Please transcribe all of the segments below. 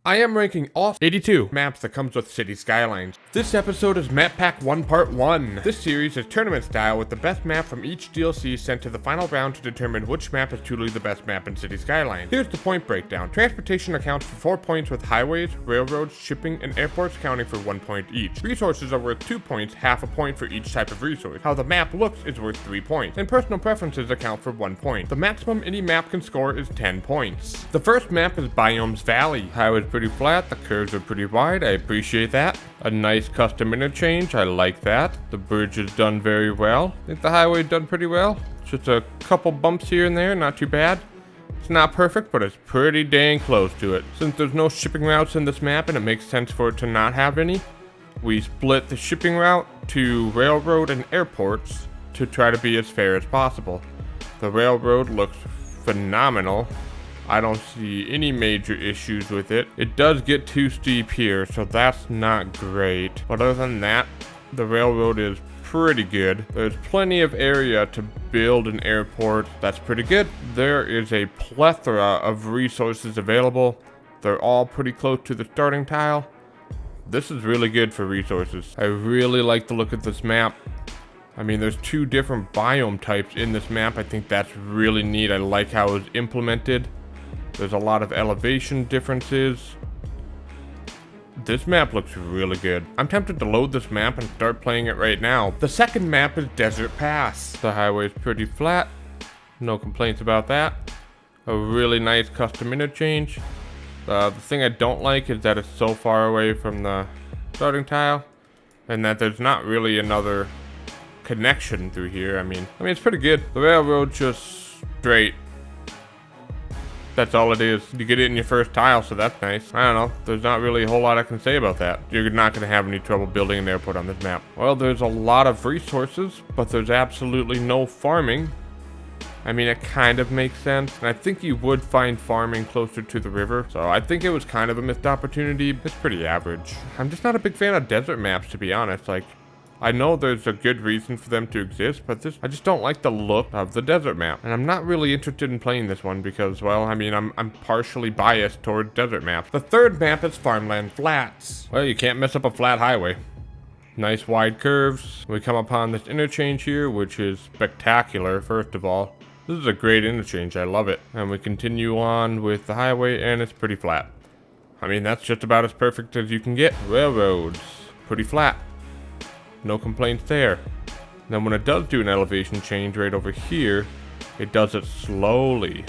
I am ranking all 82 maps that comes with Cities Skylines. This episode is Map Pack 1 Part 1. This series is tournament style with the best map from each DLC sent to the final round to determine which map is truly the best map in Cities Skylines. Here's the point breakdown. Transportation accounts for 4 points with highways, railroads, shipping, and airports counting for 1 point each. Resources are worth 2 points, half a point for each type of resource. How the map looks is worth 3 points, and personal preferences account for 1 point. The maximum any map can score is 10 points. The first map is Biomes Valley. Highways pretty flat, the curves are pretty wide, I appreciate that. A nice custom interchange, I like that. The bridge is done very well. I think the highway done pretty well. Just a couple bumps here and there, not too bad. It's not perfect, but it's pretty dang close to it. Since there's no shipping routes in this map and it makes sense for it to not have any, we split the shipping route to railroad and airports to try to be as fair as possible. The railroad looks phenomenal. I don't see any major issues with it. It does get too steep here, so that's not great. But other than that, the railroad is pretty good. There's plenty of area to build an airport. That's pretty good. There is a plethora of resources available. They're all pretty close to the starting tile. This is really good for resources. I really like the look of this map. I mean, there's 2 different biome types in this map. I think that's really neat. I like how it was implemented. There's a lot of elevation differences. This map looks really good. I'm tempted to load this map and start playing it right now. The second map is Desert Pass. The highway is pretty flat. No complaints about that. A really nice custom interchange. The thing I don't like is that it's so far away from the starting tile and that there's not really another connection through here. I mean it's pretty good. The railroad just straight. That's all it is. You get it in your first tile, so that's nice. I don't know. There's not really a whole lot I can say about that. You're not going to have any trouble building an airport on this map. Well, there's a lot of resources, but there's absolutely no farming. I mean, it kind of makes sense. And I think you would find farming closer to the river. So I think it was kind of a missed opportunity. It's pretty average. I'm just not a big fan of desert maps, to be honest. Like, I know there's a good reason for them to exist, but I just don't like the look of the desert map. And I'm not really interested in playing this one because, well, I mean, I'm partially biased toward desert maps. The third map is Farmland Flats. Well, you can't mess up a flat highway. Nice wide curves. We come upon this interchange here, which is spectacular, first of all. This is a great interchange, I love it. And we continue on with the highway, and it's pretty flat. I mean, that's just about as perfect as you can get. Railroads, pretty flat. No complaints there. Then when it does do an elevation change right over here, it does it slowly,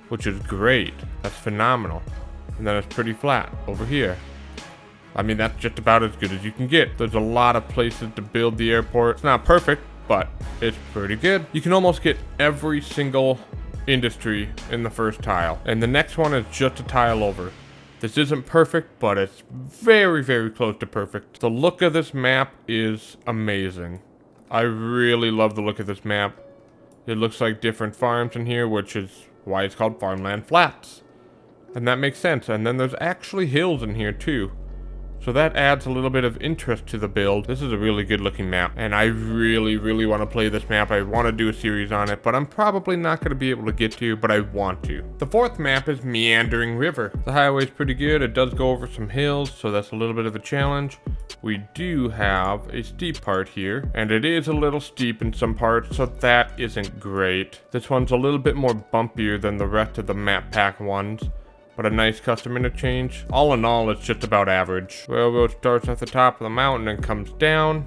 which is great. That's phenomenal. And then it's pretty flat over here. I mean, that's just about as good as you can get. There's a lot of places to build the airport. It's not perfect, but it's pretty good. You can almost get every single industry in the first tile. And the next one is just a tile over. This isn't perfect, but it's very, very close to perfect. The look of this map is amazing. I really love the look of this map. It looks like different farms in here, which is why it's called Farmland Flats. And that makes sense. And then there's actually hills in here too. So that adds a little bit of interest to the build. This is a really good looking map, and I really, really want to play this map. I want to do a series on it, but I'm probably not going to be able to get to, but I want to. The fourth map is Meandering River. The highway's pretty good. It does go over some hills, so that's a little bit of a challenge. We do have a steep part here, and it is a little steep in some parts, so that isn't great. This one's a little bit more bumpier than the rest of the map pack ones. But a nice custom interchange. All in all, it's just about average. Railroad starts at the top of the mountain and comes down.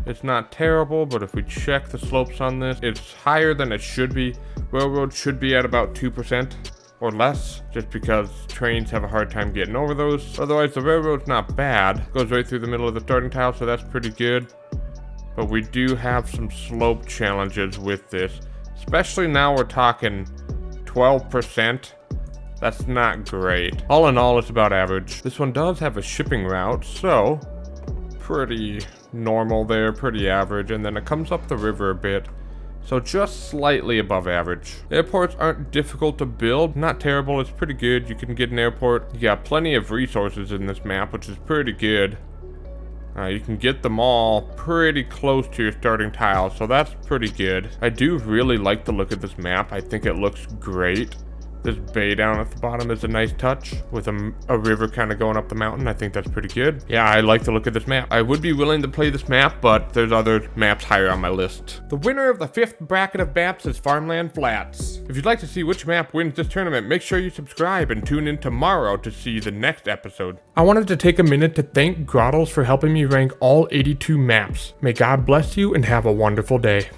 It's not terrible, but if we check the slopes on this, it's higher than it should be. Railroad should be at about 2% or less, just because trains have a hard time getting over those. Otherwise, the railroad's not bad. Goes right through the middle of the starting tile, so that's pretty good. But we do have some slope challenges with this. Especially now we're talking 12%. That's not great. All in all, it's about average. This one does have a shipping route, so pretty normal there, pretty average. And then it comes up the river a bit, so just slightly above average. Airports aren't difficult to build. Not terrible, it's pretty good. You can get an airport. You got plenty of resources in this map, which is pretty good. You can get them all pretty close to your starting tile, so that's pretty good. I do really like the look of this map. I think it looks great. This bay down at the bottom is a nice touch with a river kind of going up the mountain. I think that's pretty good. Yeah, I like the look of this map. I would be willing to play this map, but there's other maps higher on my list. The winner of the 5th bracket of maps is Farmland Flats. If you'd like to see which map wins this tournament, make sure you subscribe and tune in tomorrow to see the next episode. I wanted to take a minute to thank Grahtles for helping me rank all 82 maps. May God bless you and have a wonderful day.